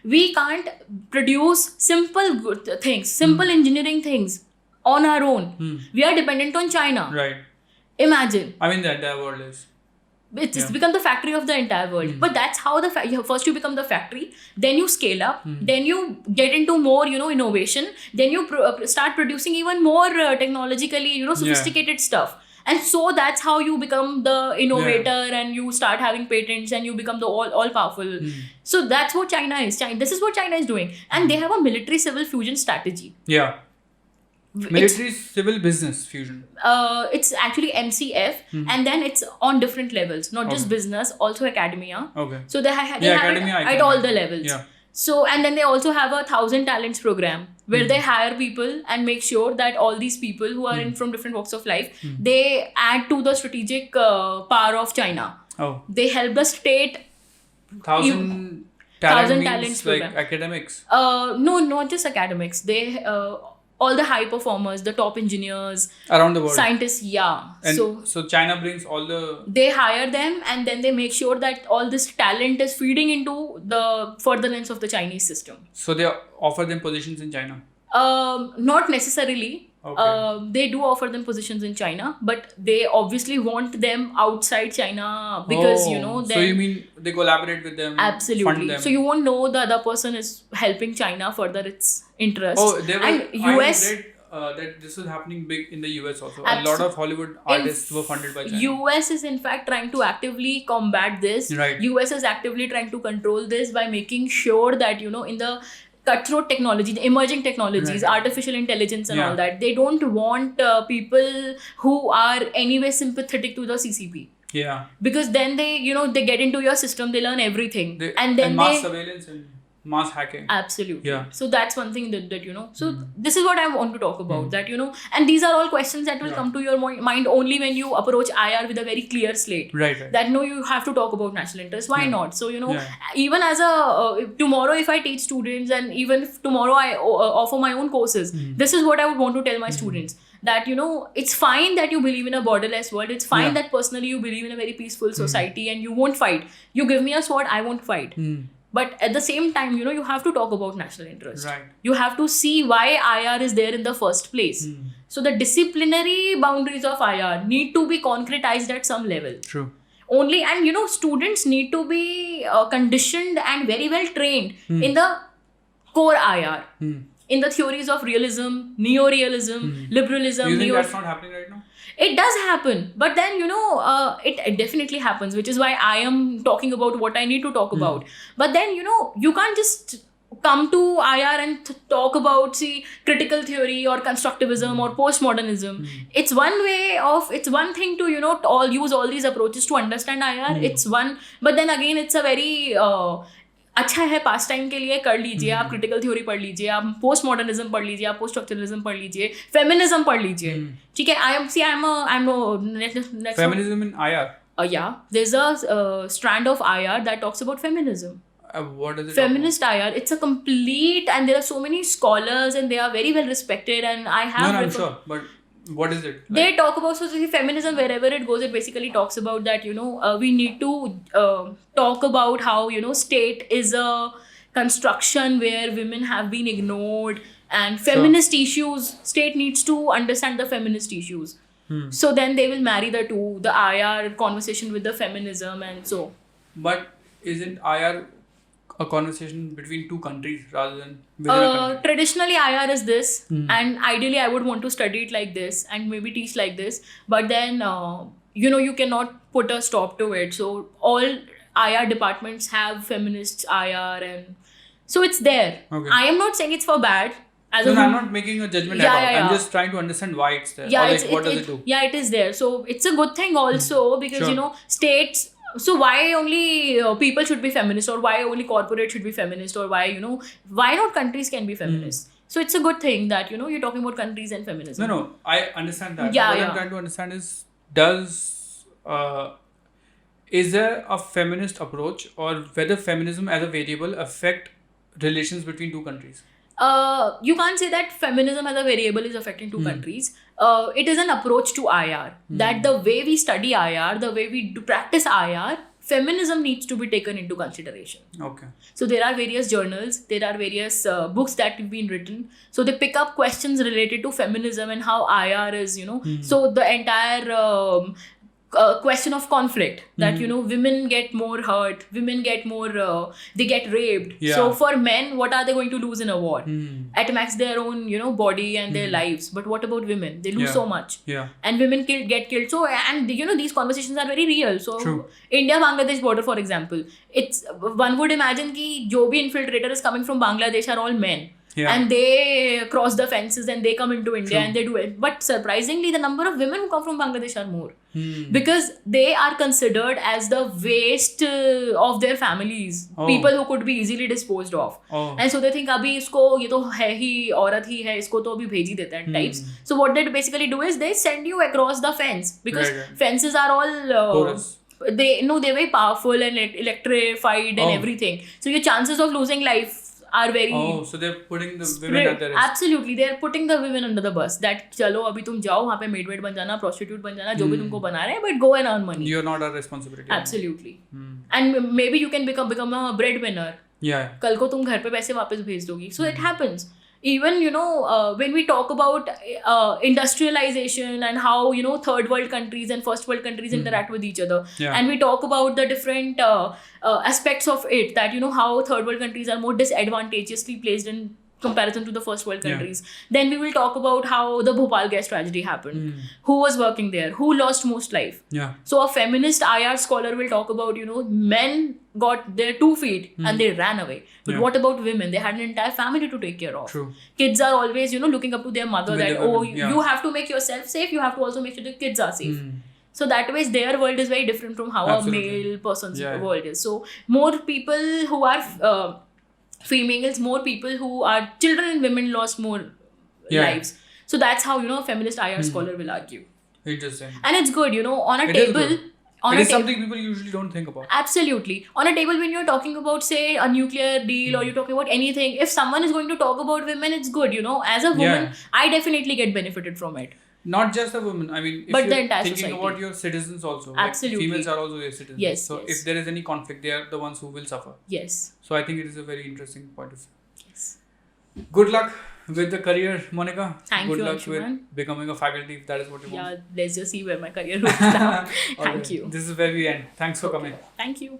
We can't produce simple good things, simple engineering things on our own. We are dependent on China. Right. Imagine. I mean, the entire world is. It's become the factory of the entire world. But that's how first you become the factory, then you scale up, then you get into more, innovation, then you start producing even more technologically, sophisticated stuff. And so that's how you become the innovator and you start having patents and you become the all powerful. So that's what China is. This is what China is doing. And they have a military civil fusion strategy. Yeah. Military civil business fusion. It's actually MCF, and then it's on different levels, not just business, also academia. Okay. So they have academia, it at all the levels. Yeah. So, and then they also have a 1,000 talents program where they hire people and make sure that all these people who are in from different walks of life, they add to the strategic power of China. Oh. They help the state. 1,000 talents like program. academics. No, not just academics. They all the high performers, the top engineers, Around the world. scientists. Yeah. And so China brings all the. They hire them and then they make sure that all this talent is feeding into the furtherance of the Chinese system. So they offer them positions in China. Not necessarily. Okay. They do offer them positions in China, but they obviously want them outside China because then So you mean they collaborate with them? absolutely. Fund them. So you won't know the other person is helping China further its interests. Oh, they were. And I US read that this was happening big in the US also. A lot of Hollywood artists were funded by China. US is in fact trying to actively combat this. Right. US is actively trying to control this by making sure that in the cutthroat technology, the emerging technologies, artificial intelligence and all that, they don't want people who are anyway sympathetic to the CCP. Yeah. Because then they they get into your system, they learn everything, and then mass surveillance and mass hacking. Absolutely. Yeah. So that's one thing that so this is what I want to talk about, that and these are all questions that will come to your mind only when you approach IR with a very clear slate. Right. That you have to talk about national interest. Why not? So even as a tomorrow if I teach students, and even if tomorrow I offer my own courses, this is what I would want to tell my students. That it's fine that you believe in a borderless world. It's fine that personally you believe in a very peaceful society and you won't fight. You give me a sword, I won't fight. But at the same time, you have to talk about national interest. Right. You have to see why IR is there in the first place. So the disciplinary boundaries of IR need to be concretized at some level. True. Only, and students need to be conditioned and very well trained in the core IR. In the theories of realism, neo-realism, liberalism. You think that's not happening right now? It does happen, but then it definitely happens, which is why I am talking about what I need to talk about. But then you can't just come to IR and talk about critical theory or constructivism or postmodernism. It's one way of, it's one thing to use all these approaches to understand IR. It's one, but then again it's a very अच्छा है पास time के लिए कर लीजिए, आप critical theory पढ़ लीजिए, आप पोस्ट मॉडर्निज्म पढ़ लीजिए, आप पोस्ट स्ट्रक्चरलिज्म पढ़ लीजिए, फेमिनिज्म पढ़ लीजिए, ठीक है. Feminism in IR. Yeah, there's a strand of IR that talks about feminism. What does it Feminist IR, it's a complete, and there are so many scholars and they are very well respected, and I have No, I'm sure, but what is it? They talk about, so feminism, wherever it goes, it basically talks about that, we need to talk about how, state is a construction where women have been ignored, and feminist issues, state needs to understand the feminist issues. So then they will marry the two, the IR conversation with the feminism, and so. But isn't IR a conversation between two countries rather than within a country? Traditionally, IR is this, and ideally, I would want to study it like this and maybe teach like this. But then, you cannot put a stop to it. So all IR departments have feminists IR, and so it's there. Okay. I am not saying it's for bad. No, I'm not making a judgment at all. I'm just trying to understand why it's there. Yeah, or like, what does it do? Yeah, it is there. So it's a good thing also because Sure. states. So why only people should be feminist, or why only corporate should be feminist, or why why not countries can be feminist? So it's a good thing that you're talking about countries and feminism. No, I understand that. Yeah, what I'm trying to understand is there a feminist approach, or whether feminism as a variable affect relations between two countries? You can't say that feminism as a variable is affecting two countries. It is an approach to IR. That the way we study IR, the way we do practice IR, feminism needs to be taken into consideration. Okay. So there are various journals, there are various books that have been written. So they pick up questions related to feminism and how IR is, So the entire question of conflict that women get more hurt, women get more they get raped. Yeah. So for men, what are they going to lose in a war? At max their own body and their lives. But what about women? They lose so much. Yeah. And women get killed. So and these conversations are very real. So True. India Bangladesh border, for example, it's one would imagine ki jo bhi infiltrator is coming from Bangladesh are all men. Yeah. And they cross the fences and they come into India. True. And they do it. But surprisingly, the number of women who come from Bangladesh are more. Because they are considered as the waste of their families. People who could be easily disposed of. And so they think, abhi isko, ye to hai hi, aurat hi hai, isko to abhi bheji dete hain types. So what they basically do is they send you across the fence. Because fences are all... they're very powerful and electrified and everything. So your chances of losing life are very... so they're putting the women at the risk. Absolutely, they're putting the women under the bus. That चलो अभी तुम जाओ वहाँ पे maid बन जाना, prostitute बन जाना, जो भी तुमको बना रहे हैं, but go and earn money. You're not a responsibility. Absolutely. And maybe you can become a breadwinner. Yeah. कल को तुम घर पे पैसे वापस भेज दोगी. So it happens. Even when we talk about industrialization and how third world countries and first world countries interact with each other, and we talk about the different aspects of it, that how third world countries are more disadvantageously placed in comparison to the first world countries. Then we will talk about how the Bhopal gas tragedy happened, who was working there, who lost most life. So a feminist IR scholar will talk about men got their 2 feet and they ran away, but what about women? They had an entire family to take care of. True. Kids are always looking up to their mother, that you have to make yourself safe, you have to also make sure the kids are safe. So that way their world is very different from how a male person's world is. So more people who are females, more people who are children and women lost more lives. So that's how a feminist IR scholar will argue. Interesting. And it's good, on a table. It is something people usually don't think about. Absolutely. On a table, when you're talking about, say, a nuclear deal or you're talking about anything, if someone is going to talk about women, it's good. As a woman, I definitely get benefited from it. Not just a woman. I mean, if but you're thinking society. About your citizens also. Absolutely. Like females are also your citizens. Yes. So if there is any conflict, they are the ones who will suffer. Yes. So I think it is a very interesting point of view. Yes. Good luck with the career, Monica. Thank Good you, luck Anshuman. with becoming a faculty, if that is what you want. Yeah, let's just see where my career goes now. Thank you. This is where we end. Thanks for coming. Thank you.